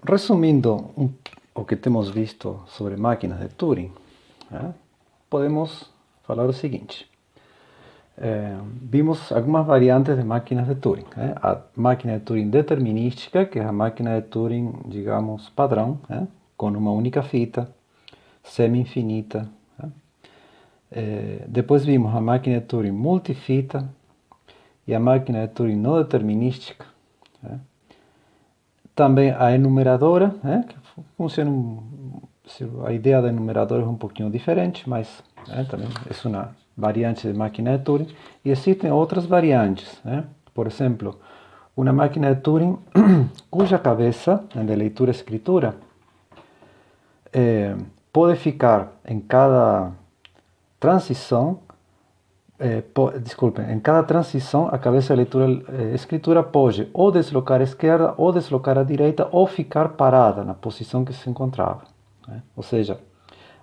Resumindo o que temos visto sobre máquinas de Turing, podemos falar o seguinte. Vimos algumas variantes de máquinas de Turing. A máquina de Turing determinística, que é a máquina de Turing, digamos, padrão, com uma única fita, semi-infinita. Depois vimos a máquina de Turing multifita e a máquina de Turing não determinística. Também a enumeradora, que funciona, a ideia da enumeradora é um pouquinho diferente, mas também é uma variante de máquina de Turing. E existem outras variantes, por exemplo, uma máquina de Turing cuja cabeça de leitura-escritura pode ficar em cada transição, em cada transição a cabeça de leitura-escritura pode ou deslocar à esquerda, ou deslocar à direita, ou ficar parada na posição que se encontrava. Ou seja,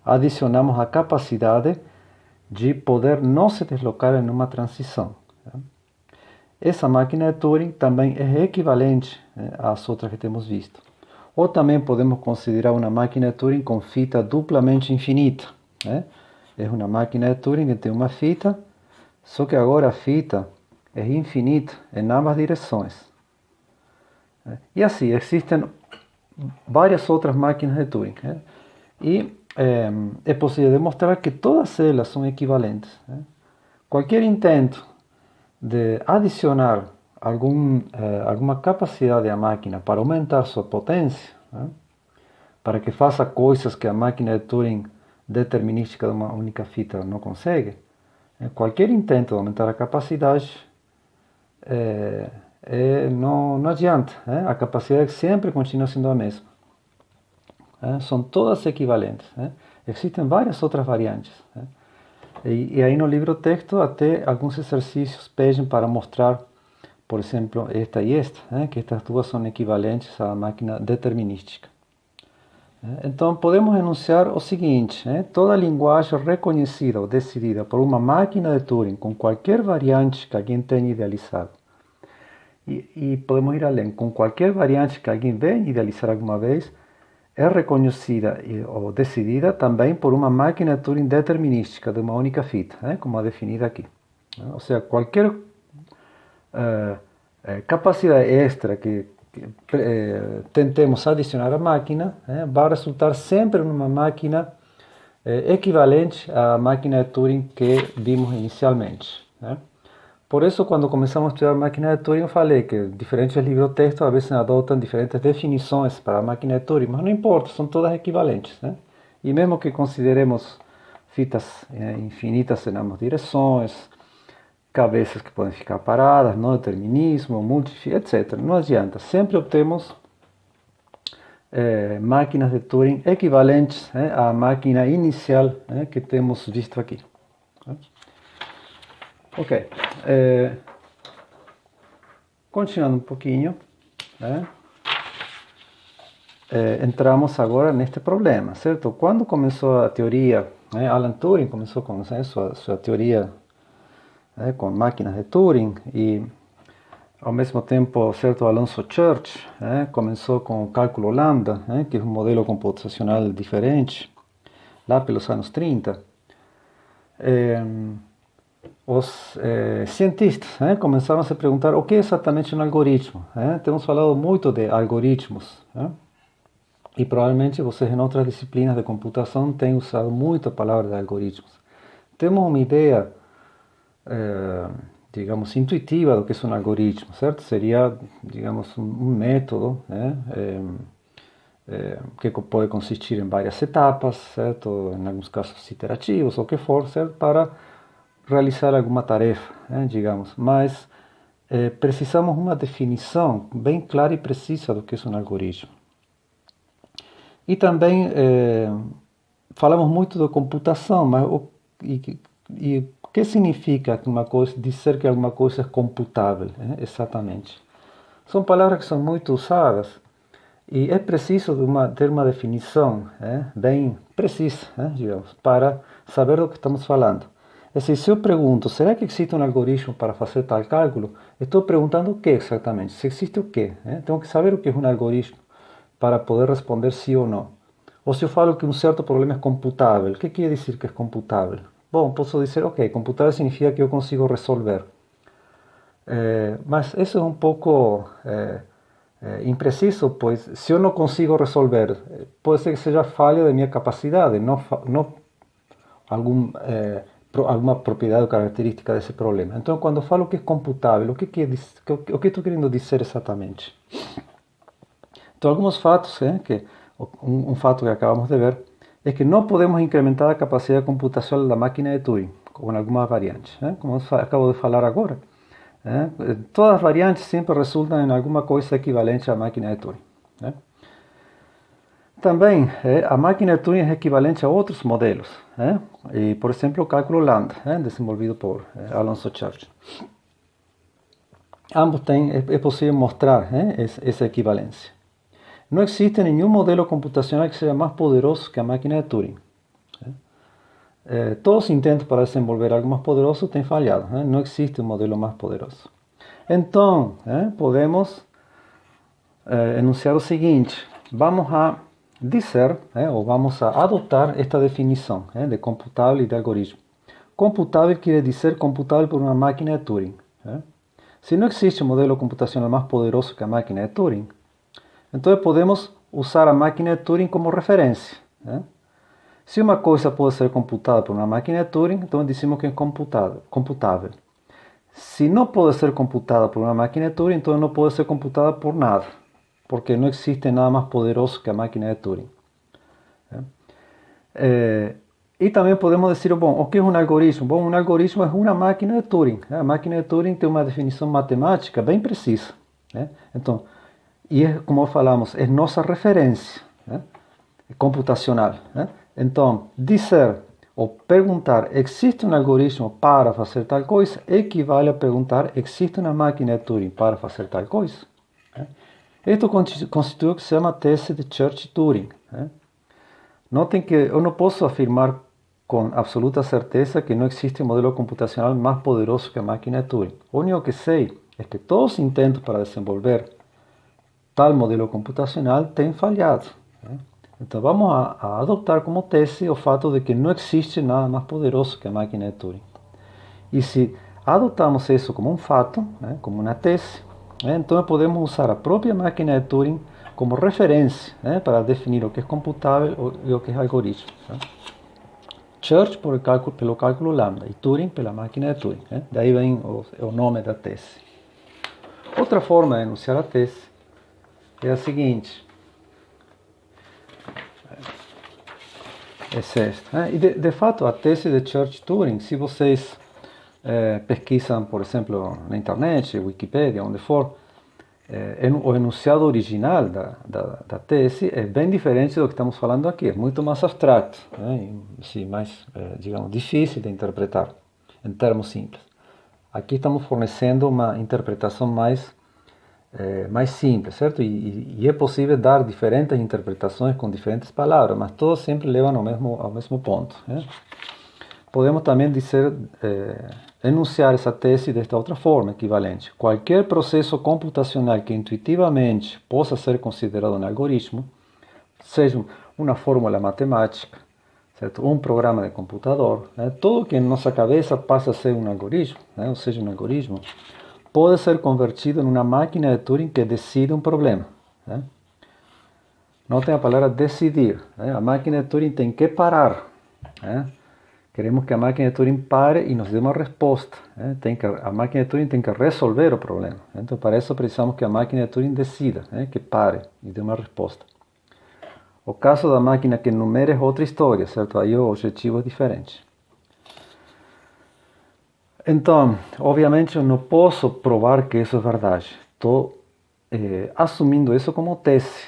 adicionamos a capacidade de poder não se deslocar em uma transição. Essa máquina de Turing também é equivalente às outras que temos visto. Ou também podemos considerar uma máquina de Turing com fita duplamente infinita. É uma máquina de Turing que tem uma fita, só que agora a fita é infinita em ambas direções. E assim, existem várias outras máquinas de Turing. E é possível demonstrar que todas elas são equivalentes. Qualquer intento de adicionar alguma capacidade à máquina para aumentar sua potência, para que faça coisas que a máquina de Turing determinística de uma única fita não consegue, qualquer intento de aumentar a capacidade não adianta. A capacidade sempre continua sendo a mesma. São todas equivalentes. Existem várias outras variantes. E aí no livro-texto até alguns exercícios pedem para mostrar, por exemplo, esta e esta, que estas duas são equivalentes à máquina determinística. Então podemos enunciar o seguinte: toda linguagem reconhecida ou decidida por uma máquina de Turing com qualquer variante que alguém tenha idealizado, e podemos ir além, com qualquer variante que alguém venha idealizar alguma vez, é reconhecida ou decidida também por uma máquina de Turing determinística de uma única fita, como a definida aqui. Ou seja, qualquer capacidade extra que tentemos adicionar à máquina vai resultar sempre numa máquina equivalente à máquina de Turing que vimos inicialmente. Por isso, quando começamos a estudar máquina de Turing, eu falei que diferentes livros-textos às vezes adotam diferentes definições para a máquina de Turing, mas não importa, são todas equivalentes. E mesmo que consideremos fitas infinitas em ambas direções, cabeças que podem ficar paradas, não determinismo, multifita, etc. Não adianta, sempre obtemos máquinas de Turing equivalentes à máquina inicial que temos visto aqui. Ok, continuando um pouquinho, entramos agora neste problema, certo? Quando começou a teoria, Alan Turing começou com sua teoria com máquinas de Turing, e ao mesmo tempo, certo, Alonzo Church começou com o cálculo lambda, que é um modelo computacional diferente, lá pelos anos 30. Os cientistas começaram a se perguntar o que é exatamente um algoritmo. Temos falado muito de algoritmos, e provavelmente vocês em outras disciplinas de computação têm usado muito a palavra de algoritmos. Temos uma ideia, digamos, intuitiva do que é um algoritmo, certo? Seria, digamos, um método que pode consistir em várias etapas, certo? Em alguns casos iterativos, ou o que for, certo? Para realizar alguma tarefa, digamos, mas precisamos uma definição bem clara e precisa do que é um algoritmo. E também falamos muito de computação, mas o que significa uma coisa, dizer que alguma coisa é computável, exatamente? São palavras que são muito usadas e é preciso ter uma definição bem precisa, digamos, para saber do que estamos falando. Se eu pergunto, será que existe um algoritmo para fazer tal cálculo? Estou perguntando o que exatamente, se existe o que. Tenho que saber o que é um algoritmo para poder responder sim ou não. Ou se eu falo que um certo problema é computável, o que quer dizer que é computável? Bom, posso dizer, ok, computável significa que eu consigo resolver. Mas isso é um pouco impreciso, pois se eu não consigo resolver, pode ser que seja falha da minha capacidade, não alguma propriedade ou característica desse problema. Então, quando eu falo que é computável, o que estou querendo dizer exatamente? Então, alguns fatos, um fato que acabamos de ver, é que não podemos incrementar a capacidade computacional da máquina de Turing com algumas variantes. Como eu acabo de falar agora, todas as variantes sempre resultam em alguma coisa equivalente à máquina de Turing. Também, a máquina de Turing é equivalente a outros modelos. E, por exemplo, o cálculo lambda, desenvolvido por Alonzo Church. Ambos é possível mostrar essa equivalência. Não existe nenhum modelo computacional que seja mais poderoso que a máquina de Turing. Todos os intentos para desenvolver algo mais poderoso têm falhado. Não existe um modelo mais poderoso. Então, podemos enunciar o seguinte: vamos a dizer, ou vamos a adotar esta definição de computável e de algoritmo. Computável quer dizer computável por uma máquina de Turing. Se não existe um modelo computacional mais poderoso que a máquina de Turing, então podemos usar a máquina de Turing como referência. Se uma coisa pode ser computada por uma máquina de Turing, então dizemos que é computável. Se não pode ser computada por uma máquina de Turing, então não pode ser computada por nada, porque não existe nada mais poderoso que a máquina de Turing. E também podemos dizer, bom, o que é um algoritmo? Bom, um algoritmo é uma máquina de Turing. A máquina de Turing tem uma definição matemática bem precisa. Então, como falamos, é nossa referência computacional. Então, dizer ou perguntar, existe um algoritmo para fazer tal coisa, equivale a perguntar, existe uma máquina de Turing para fazer tal coisa. Isto constitui o que se chama tese de Church-Turing. Notem que eu não posso afirmar com absoluta certeza que não existe um modelo computacional mais poderoso que a máquina de Turing. O único que sei é que todos os intentos para desenvolver tal modelo computacional têm falhado. Então vamos a adotar como tese o fato de que não existe nada mais poderoso que a máquina de Turing. E se adotamos isso como um fato, como uma tese, então podemos usar a própria máquina de Turing como referência para definir o que é computável e o que é algoritmo. Church pelo cálculo lambda e Turing pela máquina de Turing. Daí vem o nome da tese. Outra forma de enunciar a tese é a seguinte. É esta. E de fato, a tese de Church-Turing, se vocês pesquisam, por exemplo, na internet, Wikipedia, onde for, o enunciado original da tese é bem diferente do que estamos falando aqui. É muito mais abstrato, e mais, digamos, difícil de interpretar, em termos simples. Aqui estamos fornecendo uma interpretação mais simples, certo? E é possível dar diferentes interpretações com diferentes palavras, mas todas sempre levam ao mesmo ponto. Podemos também dizer, enunciar essa tese desta outra forma, equivalente. Qualquer processo computacional que intuitivamente possa ser considerado um algoritmo, seja uma fórmula matemática, certo? Um programa de computador, tudo que em nossa cabeça passa a ser um algoritmo, ou seja, um algoritmo, pode ser convertido em uma máquina de Turing que decide um problema. Notem a palavra decidir. A máquina de Turing tem que parar. Queremos que a máquina de Turing pare e nos dê uma resposta. A máquina de Turing tem que resolver o problema. Então, para isso, precisamos que a máquina de Turing decida, que pare e dê uma resposta. O caso da máquina que enumera é outra história, certo? Aí o objetivo é diferente. Então, obviamente, eu não posso provar que isso é verdade. Estou assumindo isso como tese.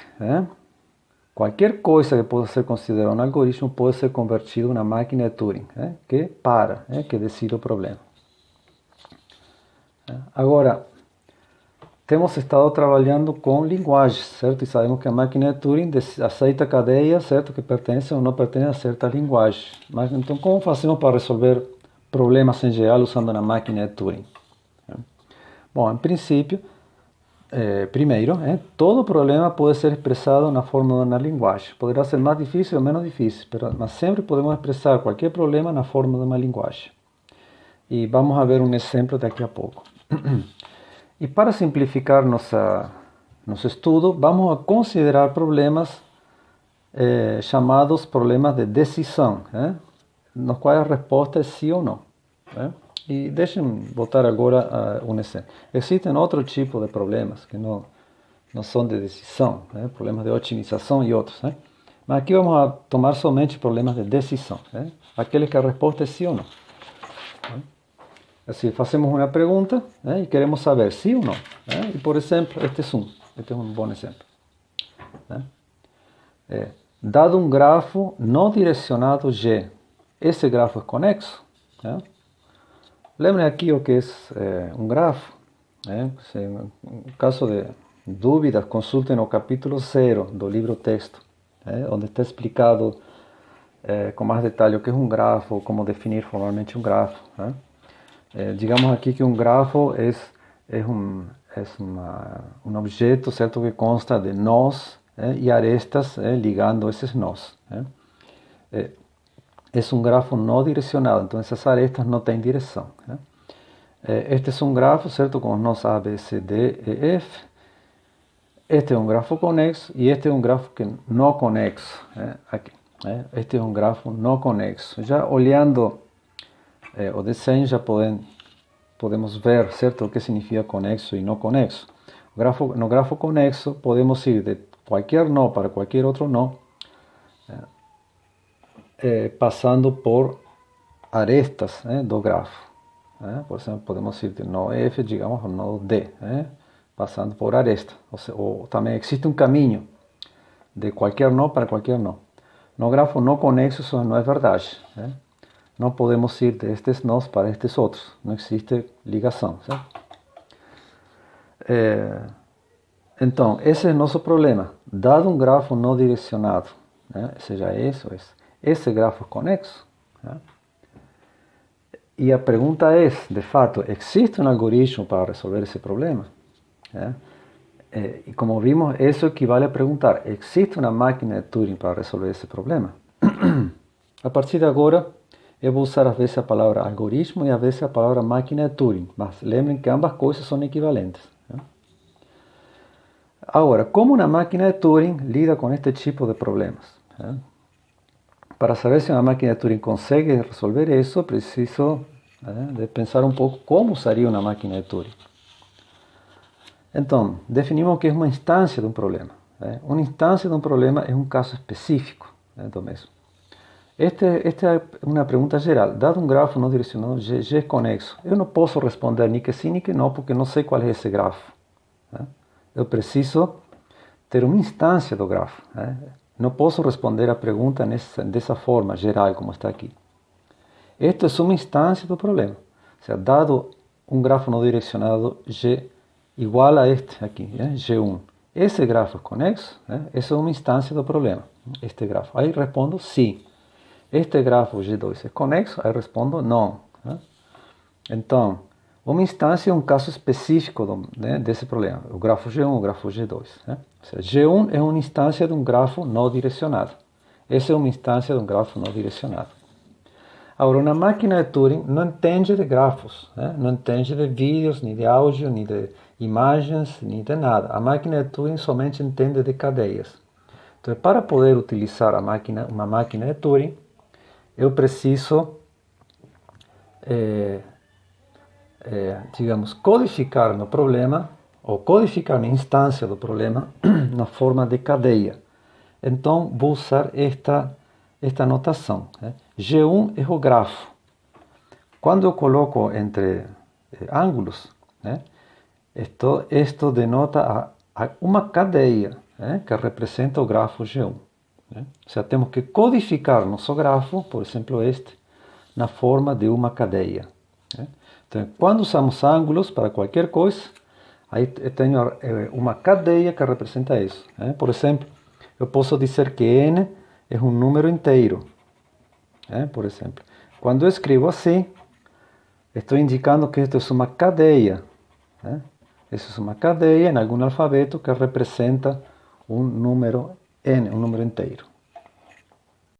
Qualquer coisa que possa ser considerada um algoritmo pode ser convertido em uma máquina de Turing, que para, que decide o problema. Agora, temos estado trabalhando com linguagens, certo? E sabemos que a máquina de Turing aceita cadeias, certo? Que pertencem ou não pertencem a certa linguagem. Mas então, como fazemos para resolver problemas em geral usando uma máquina de Turing? Bom, em princípio, primeiro, todo problema pode ser expressado na forma de uma linguagem. Poderá ser mais difícil ou menos difícil, mas sempre podemos expressar qualquer problema na forma de uma linguagem. E vamos a ver um exemplo daqui a pouco. E para simplificar nosso estudo, vamos a considerar problemas chamados problemas de decisão, nos quais a resposta é sim ou não. E deixem botar agora um exemplo. Existem outro tipo de problemas que não são de decisão, problemas de otimização e outros. Mas aqui vamos a tomar somente problemas de decisão, aqueles que a resposta é sim ou não. Assim, fazemos uma pergunta e queremos saber sim ou não. E, por exemplo, este é um bom exemplo. Dado um grafo não direcionado G, esse grafo é conexo? Lembrem aqui o que é um grafo. No caso de dúvidas, consultem o capítulo 0 do livro texto, onde está explicado com mais detalhe o que é um grafo, como definir formalmente um grafo. Digamos aqui que um grafo é um objeto, certo, que consta de nós e arestas ligando esses nós. É um grafo não direcionado, então essas arestas não têm direção. Este é um grafo, certo, com os nós A, B, C, D, E, F. Este é um grafo conexo e este é um grafo que não conexo. Aqui. Este é um grafo não conexo. Já olhando o desenho já podemos ver, certo, o que significa conexo e não conexo. No grafo conexo podemos ir de qualquer nó para qualquer outro nó, passando por arestas do grafo. Por exemplo, podemos ir do nó F, digamos, ao nó D, passando por aresta. Ou também existe um caminho de qualquer nó para qualquer nó. No grafo não conexo isso não é verdade. Não podemos ir destes nós para estes outros. Não existe ligação. Certo? Então, esse é o nosso problema. Dado um grafo não direcionado, seja esse grafo é conexo. E a pergunta é, de fato, existe um algoritmo para resolver esse problema? E como vimos, isso equivale a perguntar, existe uma máquina de Turing para resolver esse problema? A partir de agora, eu vou usar às vezes a palavra algoritmo e às vezes a palavra máquina de Turing, mas lembrem que ambas coisas são equivalentes. Agora, como uma máquina de Turing lida com este tipo de problemas? Para saber se uma máquina de Turing consegue resolver isso, preciso de pensar um pouco como usaria uma máquina de Turing. Então, definimos o que é uma instância de um problema. Uma instância de um problema é um caso específico do mesmo. Esta é uma pergunta geral. Dado um grafo não direcionado G é conexo, eu não posso responder nem que sim nem que não, porque não sei qual é esse grafo. Eu preciso ter uma instância do grafo. Não posso responder a pergunta dessa forma geral, como está aqui. Esta é uma instância do problema. Ou seja, dado um grafo não direcionado G igual a este aqui, G1. Esse grafo é conexo, essa é uma instância do problema, este grafo. Aí respondo sim. Este grafo G2 é conexo, aí respondo não. Então, uma instância é um caso específico desse problema, o grafo G1, o grafo G2. Ou seja, G1 é uma instância de um grafo não direcionado. Essa é uma instância de um grafo não direcionado. Agora, uma máquina de Turing não entende de grafos, não entende de vídeos, nem de áudio, nem de imagens, nem de nada. A máquina de Turing somente entende de cadeias. Então, para poder utilizar uma máquina de Turing, eu preciso, digamos, codificar no problema, ou codificar na instância do problema, na forma de cadeia. Então, vou usar esta notação. G1 é o grafo. Quando eu coloco entre ângulos, isto denota uma cadeia que representa o grafo G1. Ou seja, temos que codificar nosso grafo, por exemplo este, na forma de uma cadeia. Então, quando usamos ângulos para qualquer coisa, aí eu tenho uma cadeia que representa isso. Por exemplo, eu posso dizer que n é um número inteiro. Por exemplo, quando eu escrevo assim, estou indicando que isto é uma cadeia. Eso es una cadeia en algún alfabeto que representa un número n, un número inteiro.